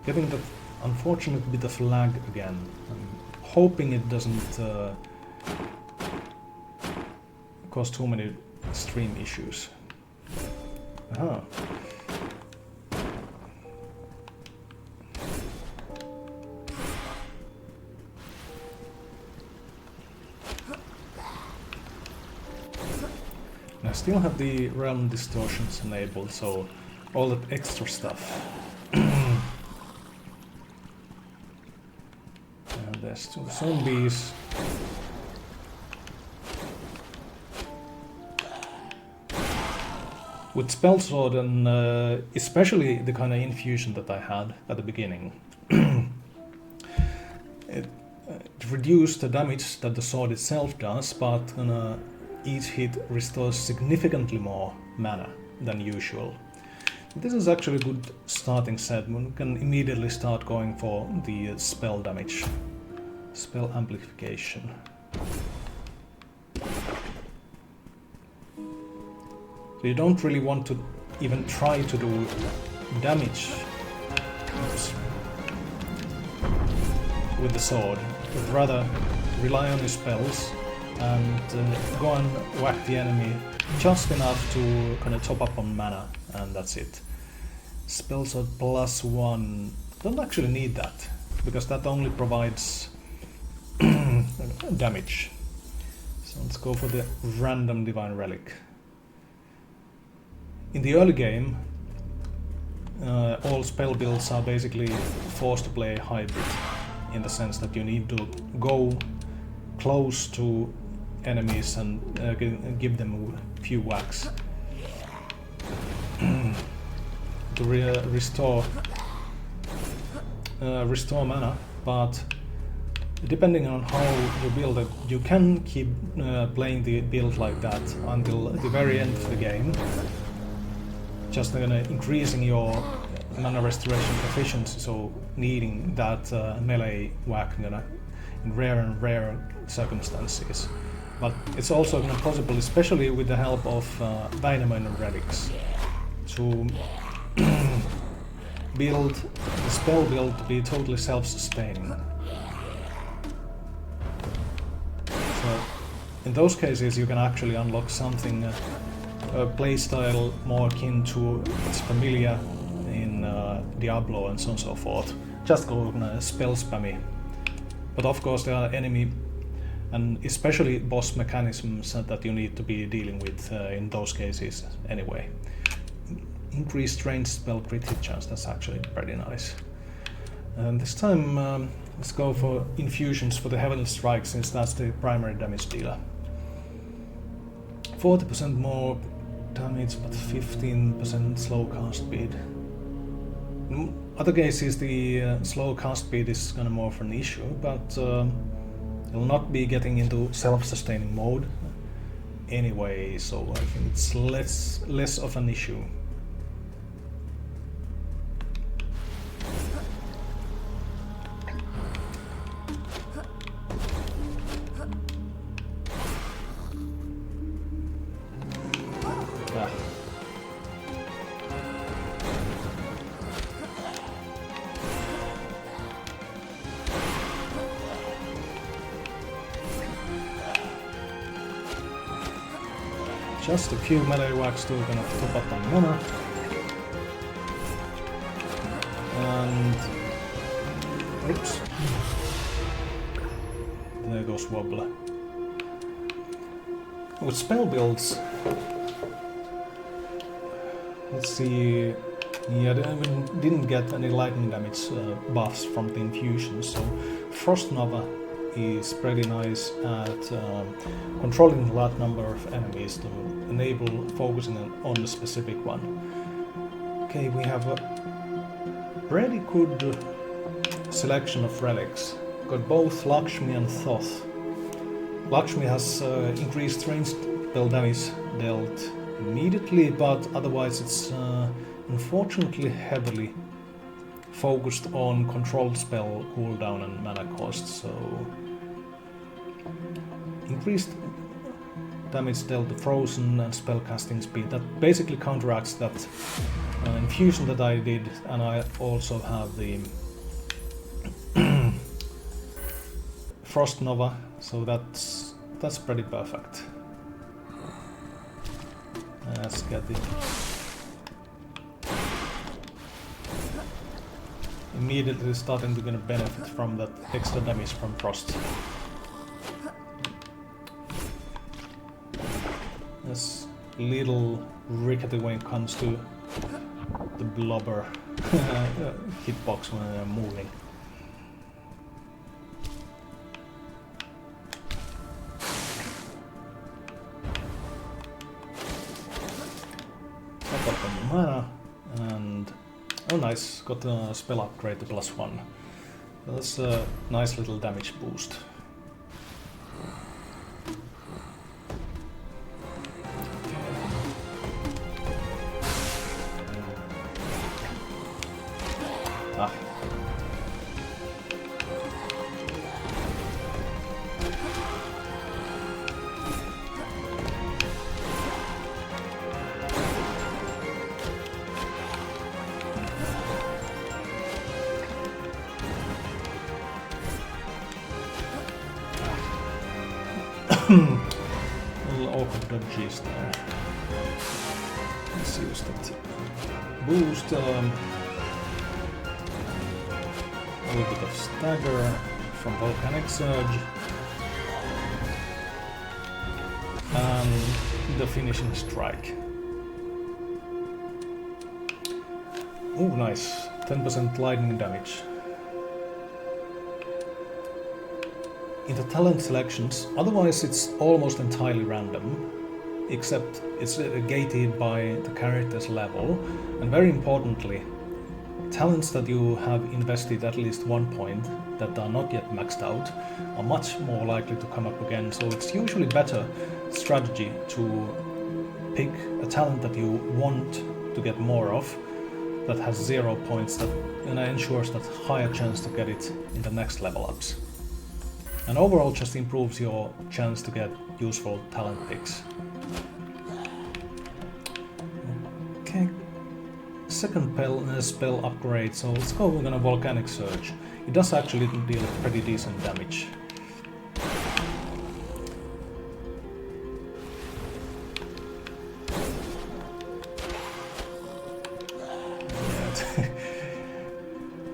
Getting that unfortunate bit of lag again. I'm hoping it doesn't cause too many stream issues. Aha. I still have the Realm Distortions enabled, so all that extra stuff. There's 2 zombies. With spell sword and especially the kind of infusion that I had at the beginning, it reduced the damage that the sword itself does, but each hit restores significantly more mana than usual. This is actually a good starting set. One can immediately start going for the spell damage, spell amplification. So you don't really want to even try to do damage with the sword, but rather rely on your spells and go and whack the enemy just enough to kind of top up on mana, and that's it. Spell sword +1, don't actually need that, because that only provides damage. So let's go for the random divine relic. In the early game, all spell builds are basically forced to play hybrid, in the sense that you need to go close to enemies and give them a few whacks to restore mana. But depending on how you build it, you can keep playing the build like that until the very end of the game, just increasing your mana restoration efficiency, so needing that melee whack in rare and rare circumstances. But it's also possible, especially with the help of Dynamine relics, to build the spell build to be totally self-sustaining. So in those cases you can actually unlock something, a playstyle more akin to its familiar in Diablo and so on and so forth. Just go spell spammy. But of course there are enemy and especially boss mechanisms that you need to be dealing with in those cases anyway. Increased range spell crit hit chance, that's actually pretty nice. And this time let's go for infusions for the Heavenly Strike, since that's the primary damage dealer. 40% more damage but 15% slow cast speed. In other cases the slow cast speed is kind of more of an issue, but you'll not be getting into self-sustaining mode anyway, so I think it's less of an issue. Just a few melee whacks to kind of top up on mana. And... oops. There goes Wobbler. With spell builds... let's see... yeah, I didn't get any lightning damage buffs from the infusion, so Frost Nova is pretty nice at controlling a large number of enemies to enable focusing on a specific one. Okay, we have a pretty good selection of relics. Got both Lakshmi and Thoth. Lakshmi has increased ranged spell damage dealt immediately, but otherwise it's unfortunately heavily focused on controlled spell cooldown and mana cost, so increased damage dealt to frozen and spellcasting speed. That basically counteracts that infusion that I did, and I also have the Frost Nova, so that's pretty perfect. Let's get it. Immediately starting to get a benefit from that extra damage from Frost. It's a little rickety when it comes to the blubber hitbox when they're moving. Top up on the mana, and oh nice, got a spell upgrade to +1. That's a nice little damage boost. Ah. Little awkward dodges there. Let's use that boost. A little bit of stagger from Volcanic Surge. And the finishing strike. Oh, nice. 10% lightning damage. In the talent selections, otherwise it's almost entirely random, except it's gated by the character's level, and very importantly, talents that you have invested at least 1 point that are not yet maxed out are much more likely to come up again, so it's usually better strategy to pick a talent that you want to get more of, that has 0 points, that ensures that higher chance to get it in the next level ups. And overall just improves your chance to get useful talent picks. Okay, second spell upgrade, so let's go with a Volcanic Surge. It does actually deal pretty decent damage.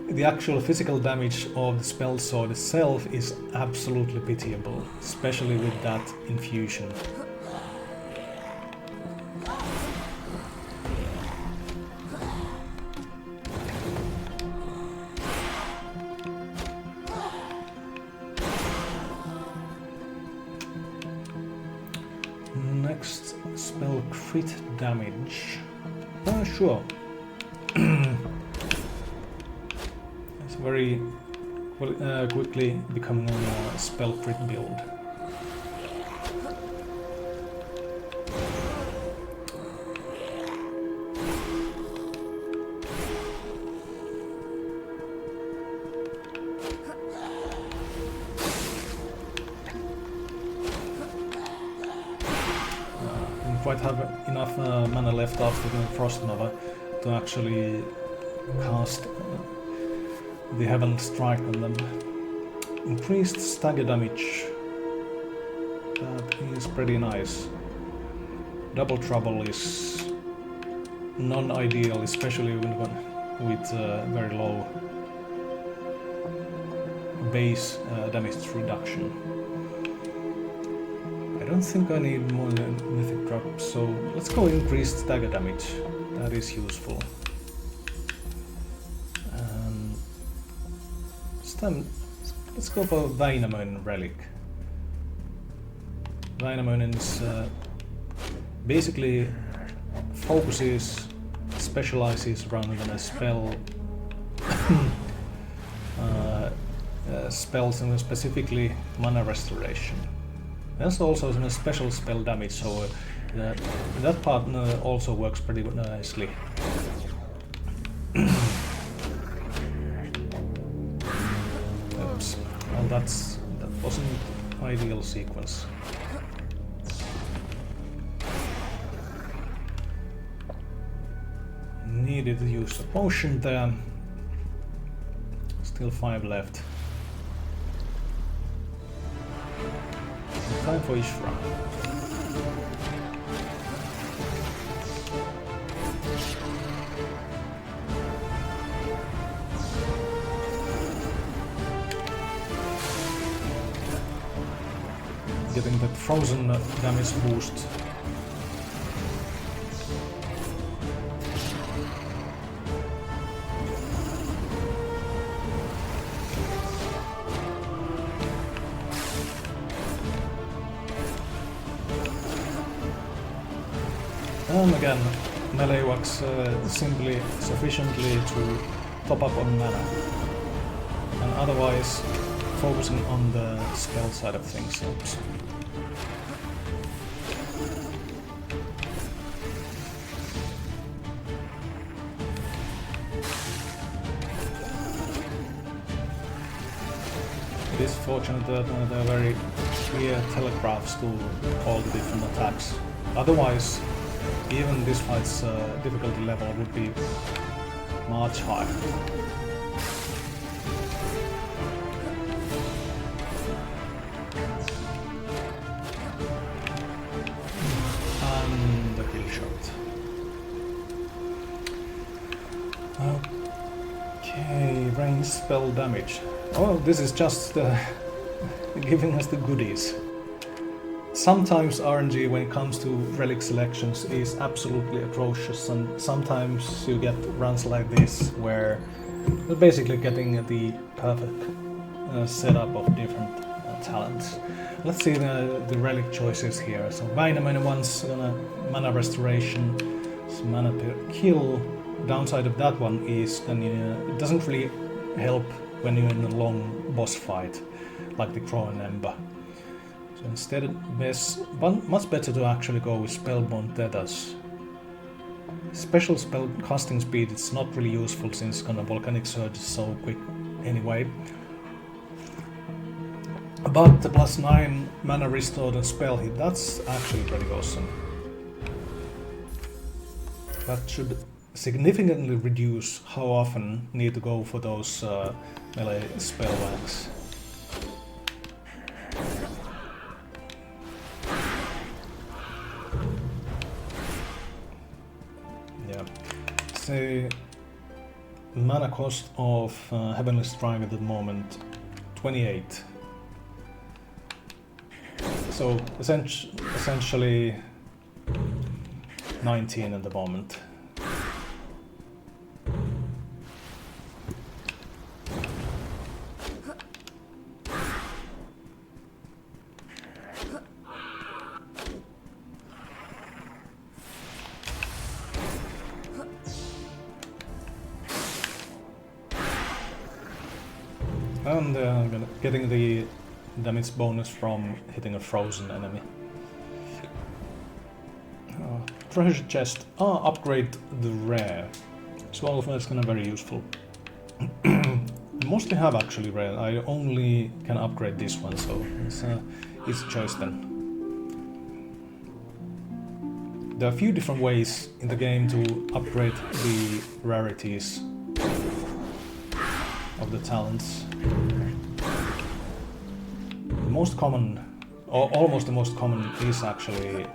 The actual physical damage of the spell sword itself is absolutely pitiable, especially with that infusion. Next spell crit damage. Sure. Very quickly becoming a spell crit build. Didn't quite have enough mana left after the Frost Nova to actually cast the Heaven Strike on them. Increased stagger damage. That is pretty nice. Double Trouble is non-ideal, especially with very low base damage reduction. I don't think I need more than Mythic Drop, so let's go increased stagger damage. That is useful. Let's go for Väinämöinen relic. Väinämöinen is basically specializes around a spell spells and specifically mana restoration. There's also a special spell damage, so that part also works pretty nicely. Oops. Well, that wasn't ideal sequence. Needed to use a potion there. Still 5 left. Time for Ishra. Getting that frozen damage boost. And again, melee works simply sufficiently to top up on mana, and otherwise focusing on the spell side of things helps. It is fortunate that there are very clear telegraphs to all the different attacks. Otherwise, even this fight's difficulty level would be much higher. And the kill shot. Okay, range spell damage. Oh, this is just giving us the goodies. Sometimes RNG when it comes to relic selections is absolutely atrocious, and sometimes you get runs like this where you're basically getting the perfect setup of different talents. Let's see the relic choices here. So Väinämöinen one's mana restoration, so mana per kill. Downside of that one is then it doesn't really help when you're in a long boss fight, like the Crow and Ember. So instead, much better to actually go with Spellbound Tethers. Special spell casting speed is not really useful since Volcanic Surge is so quick anyway. But the +9 mana restored and spell hit, that's actually pretty awesome. That should significantly reduce how often you need to go for those melee spell ranks. Yeah. Say mana cost of Heavenly Strike at the moment 28. So essentially 19 at the moment. And getting the damage bonus from hitting a frozen enemy. Treasure chest. Upgrade the rare. So that's kind of very useful. Mostly have actually rare. I only can upgrade this one, so it's easy choice then. There are a few different ways in the game to upgrade the rarities of the talents. The most common, or almost the most common, is actually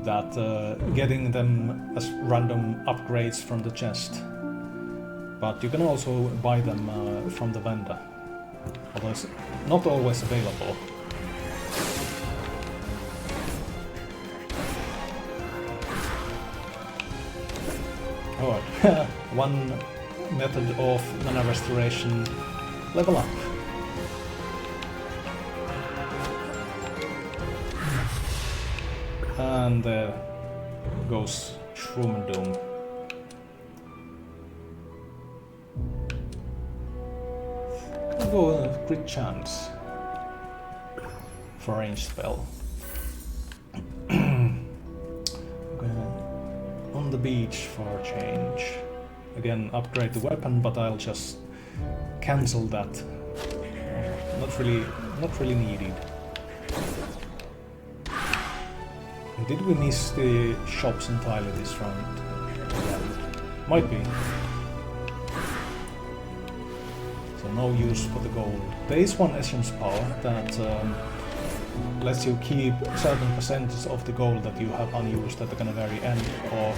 that getting them as random upgrades from the chest. But you can also buy them from the vendor, although it's not always available. Alright, one method of mana restoration, level up. And there goes Shroom and Doom. I'll go a crit chance for range spell. On the beach for a change. Again, upgrade the weapon, but I'll just cancel that. Not really needed. Did we miss the shops entirely this round? Yeah. Might be. So no use for the gold. There is one essence power that lets you keep a certain percentage of the gold that you have unused at the kind of very end of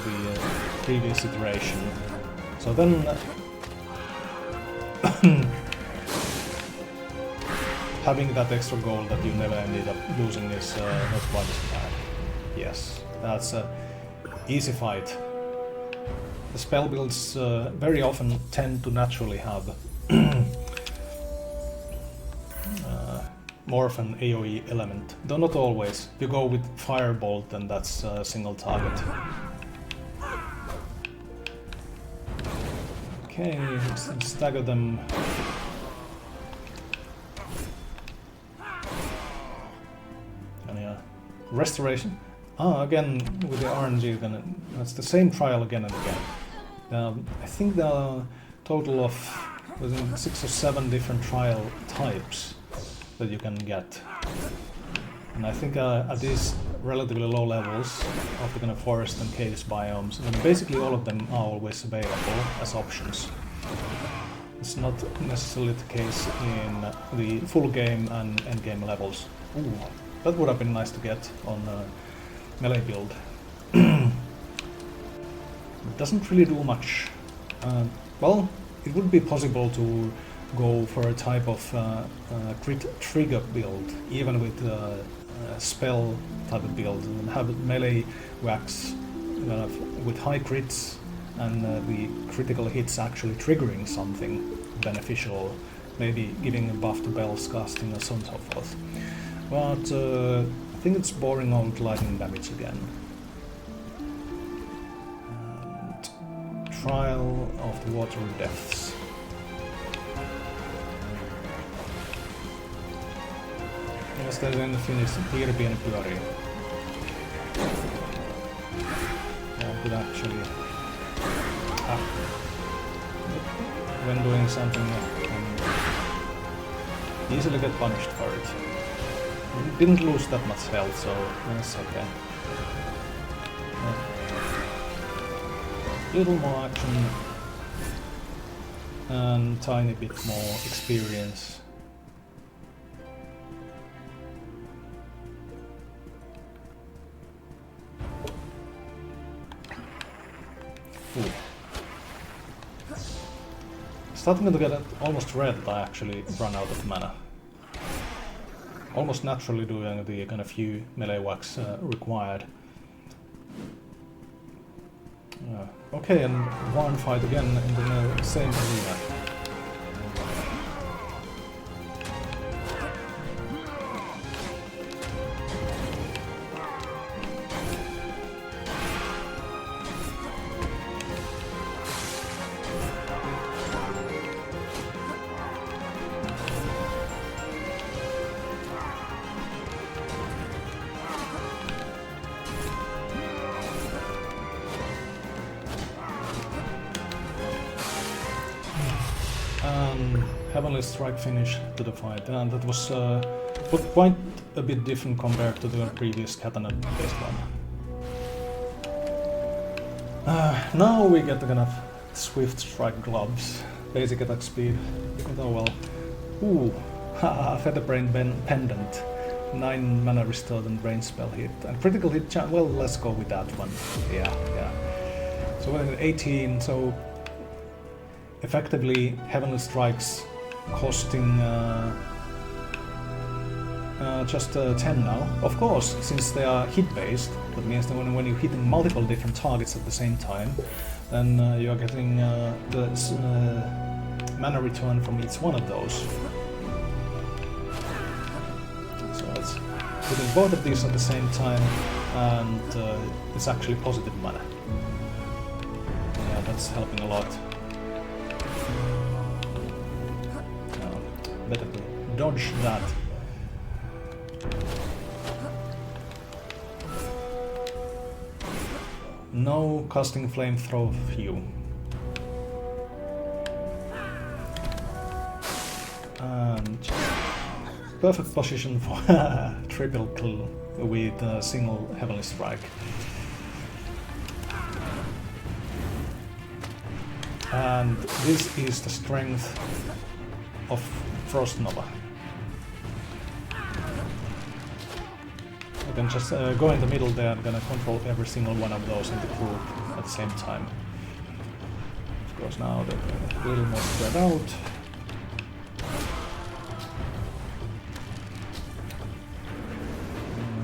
the previous iteration. So then having that extra gold that you never ended up using is not quite as bad. Yes, that's an easy fight. The spell builds very often tend to naturally have more of an AoE element, though not always. If you go with Firebolt, then that's a single target. Okay, let's stagger them. And yeah, restoration. Again with the RNG, then that's the same trial again and again. I think there are a total of 6 or 7 different trial types that you can get. And I think at these relatively low levels of the kind of forest and caves biomes, and basically all of them are always available as options. It's not necessarily the case in the full game and endgame levels. Ooh, that would have been nice to get on melee build. It doesn't really do much. Well, it would be possible to go for a type of crit trigger build, even with spell type of build, and have melee whacks with high crits and the critical hits actually triggering something beneficial, maybe giving a buff to Bell's casting or so on and so forth. But I think it's boring old lightning damage again. And Trial of the Water Depths. Yes, they're going to finish Pieni Pyöri. I could actually... when doing something I can easily get punished for it. Didn't lose that much health, so that's okay. Little more action and tiny bit more experience. Ooh. Starting to get almost red that I actually run out of mana. Almost naturally doing the kind of few melee whacks required. Okay, and one fight again in the same arena. Heavenly Strike finish to the fight, and that was quite a bit different compared to the previous katana-based one. Now we get the kind of Swift Strike gloves, basic attack speed, oh well. Ooh, haha, Featherbrain Pendant, 9 mana restored and range spell hit, and critical hit chance, well, let's go with that one, yeah. So we're at 18, so effectively Heavenly Strikes costing just 10 now. Of course, since they are hit-based, that means that when you're hitting multiple different targets at the same time, then you are getting the mana return from each one of those. So it's putting both of these at the same time, and it's actually positive mana. Yeah, that's helping a lot. Better to dodge that. No casting flamethrower for you. And perfect position for a triple kill with a single Heavenly Strike. And this is the strength of Frost Nova. I can just go in the middle there. I'm gonna control every single one of those in the group at the same time. Of course, now they're a little more spread out.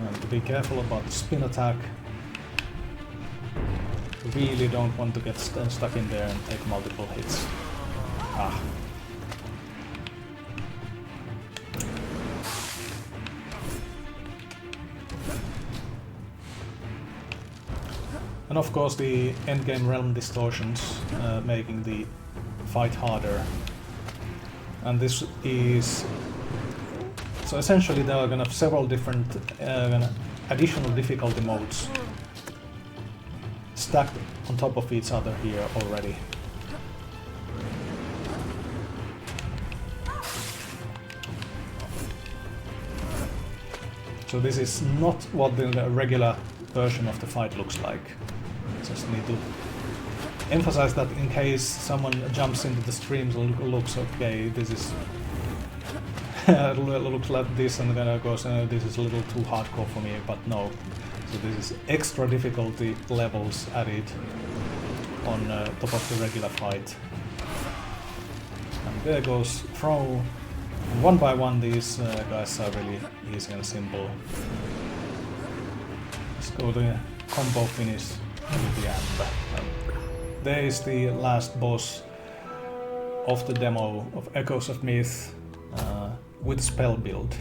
And be careful about the spin attack. Really don't want to get stuck in there and take multiple hits. Ah. And of course the endgame Realm Distortions, making the fight harder. And this is... So essentially there are gonna have several different additional difficulty modes stacked on top of each other here already. So this is not what the regular version of the fight looks like. Just need to emphasize that in case someone jumps into the streams and looks, okay, this is looks like this, and then goes, this is a little too hardcore for me, but no. So this is extra difficulty levels added on top of the regular fight. And there goes throw. And one by one these guys are really easy and simple. Let's go to combo finish at the end. There is the last boss of the demo of Echoes of Myth with spell build.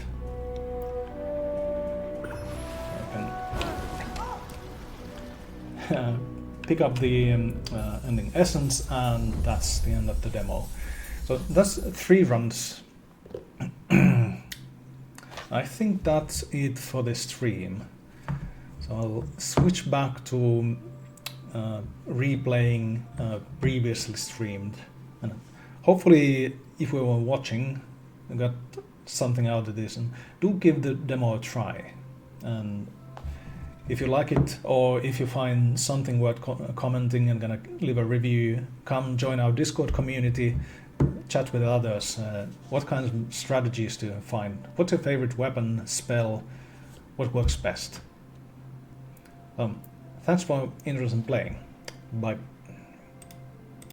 I can pick up the ending essence, and that's the end of the demo. So that's 3 runs. I think that's it for the stream. So I'll switch back to replaying previously streamed. And hopefully, if we were watching, we got something out of this. And do give the demo a try. And if you like it, or if you find something worth commenting and gonna leave a review, come join our Discord community. Chat with others. What kinds of strategies do you find? What's your favorite weapon, spell? What works best? Thanks for interest in playing. Bye.